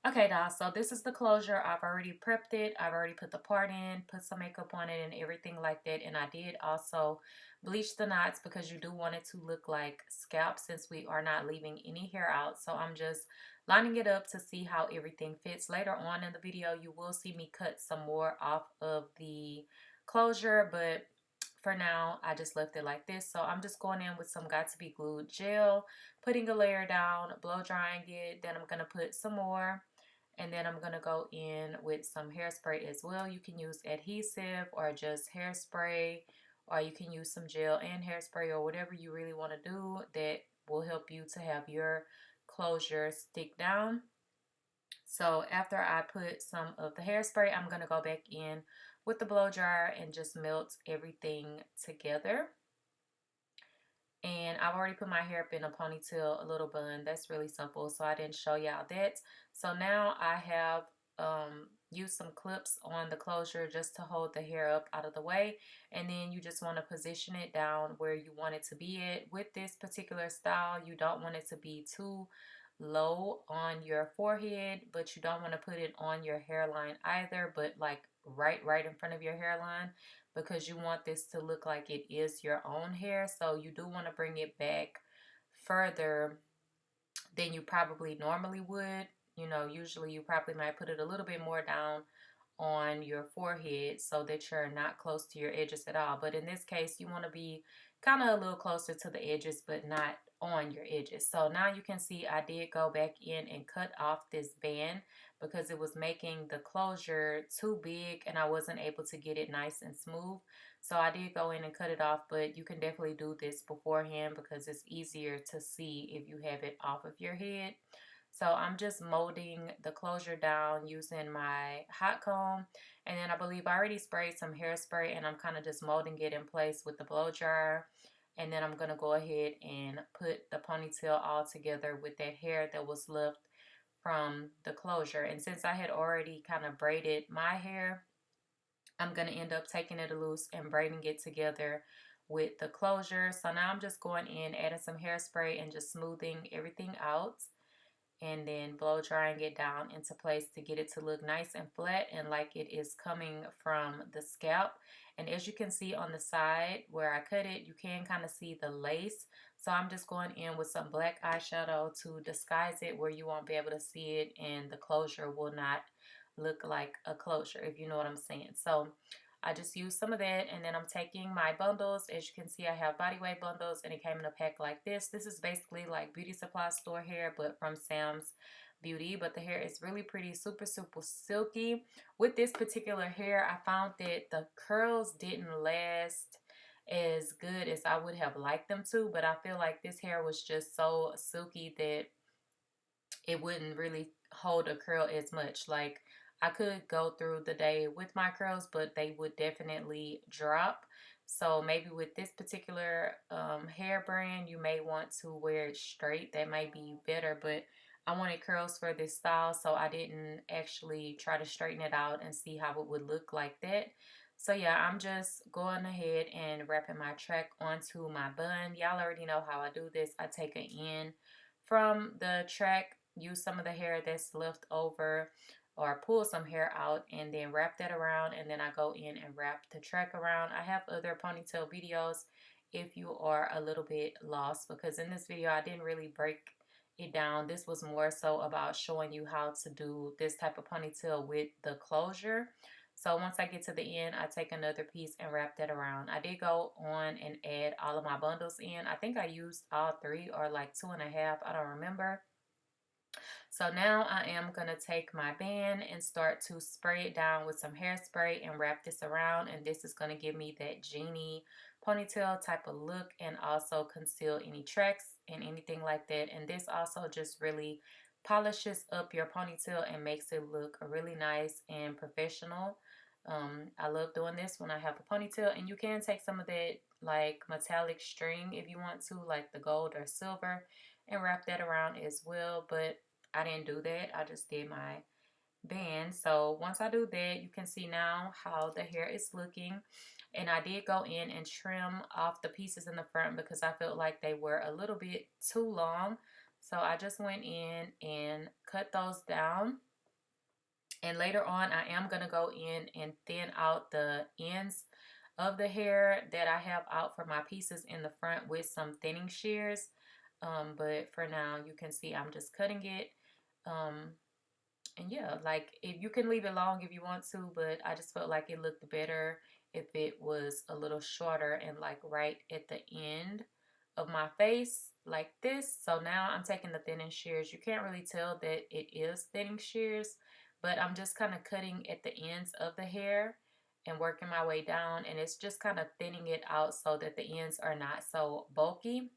Okay, doll, so this is the closure. I've already prepped it. I've already put the part in, put some makeup on it and everything like that. And I did also bleach the knots because you do want it to look like scalp since we are not leaving any hair out. So I'm just lining it up to see how everything fits. Later on in the video, you will see me cut some more off of the closure, but for now, I just left it like this. So I'm just going in with some Got To Be Glued gel, putting a layer down, blow drying it. Then I'm going to put some more. And then I'm going to go in with some hairspray as well. You can use adhesive or just hairspray, or you can use some gel and hairspray or whatever you really want to do that will help you to have your closure stick down. So after I put some of the hairspray, I'm going to go back in with the blow dryer and just melt everything together. And I've already put my hair up in a ponytail, a little bun. That's really simple, so I didn't show y'all that. So now I have used some clips on the closure just to hold the hair up out of the way. And then you just want to position it down where you want it to be at. With this particular style, you don't want it to be too low on your forehead, but you don't want to put it on your hairline either, but like right in front of your hairline, because you want this to look like it is your own hair. So you do want to bring it back further than you probably normally would. You know, usually you probably might put it a little bit more down on your forehead so that you're not close to your edges at all. But in this case, you want to be kind of a little closer to the edges, but not on your edges. So now you can see I did go back in and cut off this band because it was making the closure too big and I wasn't able to get it nice and smooth. So I did go in and cut it off, but you can definitely do this beforehand because it's easier to see if you have it off of your head. So I'm just molding the closure down using my hot comb. And then I believe I already sprayed some hairspray and I'm kind of just molding it in place with the blow dryer. And then I'm going to go ahead and put the ponytail all together with that hair that was left from the closure. And since I had already kind of braided my hair, I'm going to end up taking it loose and braiding it together with the closure. So now I'm just going in, adding some hairspray and just smoothing everything out, and then blow drying it down into place to get it to look nice and flat and like it is coming from the scalp. And as you can see on the side where I cut it, you can kind of see the lace. So I'm just going in with some black eyeshadow to disguise it where you won't be able to see it and the closure will not look like a closure, if you know what I'm saying. So I just used some of that, and then I'm taking my bundles. As you can see, I have body weight bundles, and it came in a pack like this. This is basically like beauty supply store hair, but from Sam's Beauty. But the hair is really pretty, super silky. With this particular hair, I found that the curls didn't last as good as I would have liked them to, but I feel like this hair was just so silky that it wouldn't really hold a curl as much. Like, I could go through the day with my curls, but they would definitely drop. So maybe with this particular hair brand, you may want to wear it straight. That might be better, but I wanted curls for this style, so I didn't actually try to straighten it out and see how it would look like that. So yeah, I'm just going ahead and wrapping my track onto my bun. Y'all already know how I do this. I take an end from the track, use some of the hair that's left over, or pull some hair out and then wrap that around, and then I go in and wrap the track around. I have other ponytail videos if you are a little bit lost, because in this video I didn't really break it down. This was more so about showing you how to do this type of ponytail with the closure. So once I get to the end, I take another piece and wrap that around. I did go on and add all of my bundles in. I think I used all three or like 2.5. I don't remember. So now I am going to take my band and start to spray it down with some hairspray and wrap this around. And this is going to give me that genie ponytail type of look and also conceal any tracks and anything like that. And this also just really polishes up your ponytail and makes it look really nice and professional. I love doing this when I have a ponytail, and you can take some of that like metallic string if you want to, like the gold or silver, and wrap that around as well. But I didn't do that. I just did my band. So once I do that, you can see now how the hair is looking. And I did go in and trim off the pieces in the front because I felt like they were a little bit too long. So I just went in and cut those down. And later on, I am going to go in and thin out the ends of the hair that I have out for my pieces in the front with some thinning shears. But for now, you can see I'm just cutting it. And yeah, like if you can leave it long if you want to, but I just felt like it looked better if it was a little shorter and like right at the end of my face like this. So now I'm taking the thinning shears. You can't really tell that it is thinning shears, but I'm just kind of cutting at the ends of the hair and working my way down, and it's just kind of thinning it out so that the ends are not so bulky.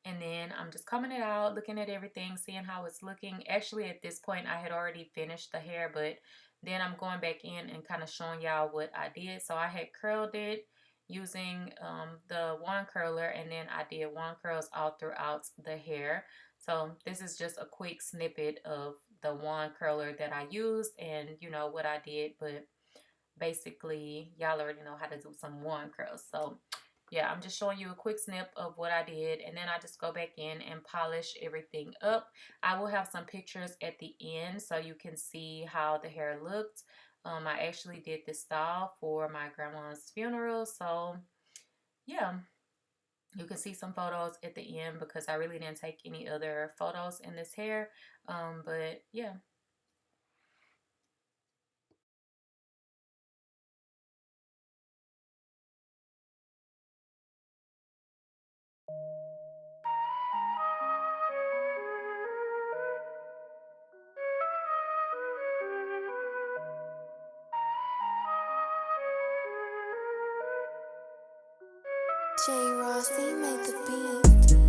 And then I'm just combing it out, looking at everything, seeing how it's looking. Actually, at this point, I had already finished the hair, but then I'm going back in and kind of showing y'all what I did. So I had curled it using the wand curler, and then I did wand curls all throughout the hair. So this is just a quick snippet of the wand curler that I used and, you know, what I did. But basically, y'all already know how to do some wand curls. So yeah, I'm just showing you a quick snip of what I did, and then I just go back in and polish everything up. I will have some pictures at the end so you can see how the hair looked. I actually did this style for my grandma's funeral, so yeah, you can see some photos at the end because I really didn't take any other photos in this hair. But yeah. J. Rossi made the beat.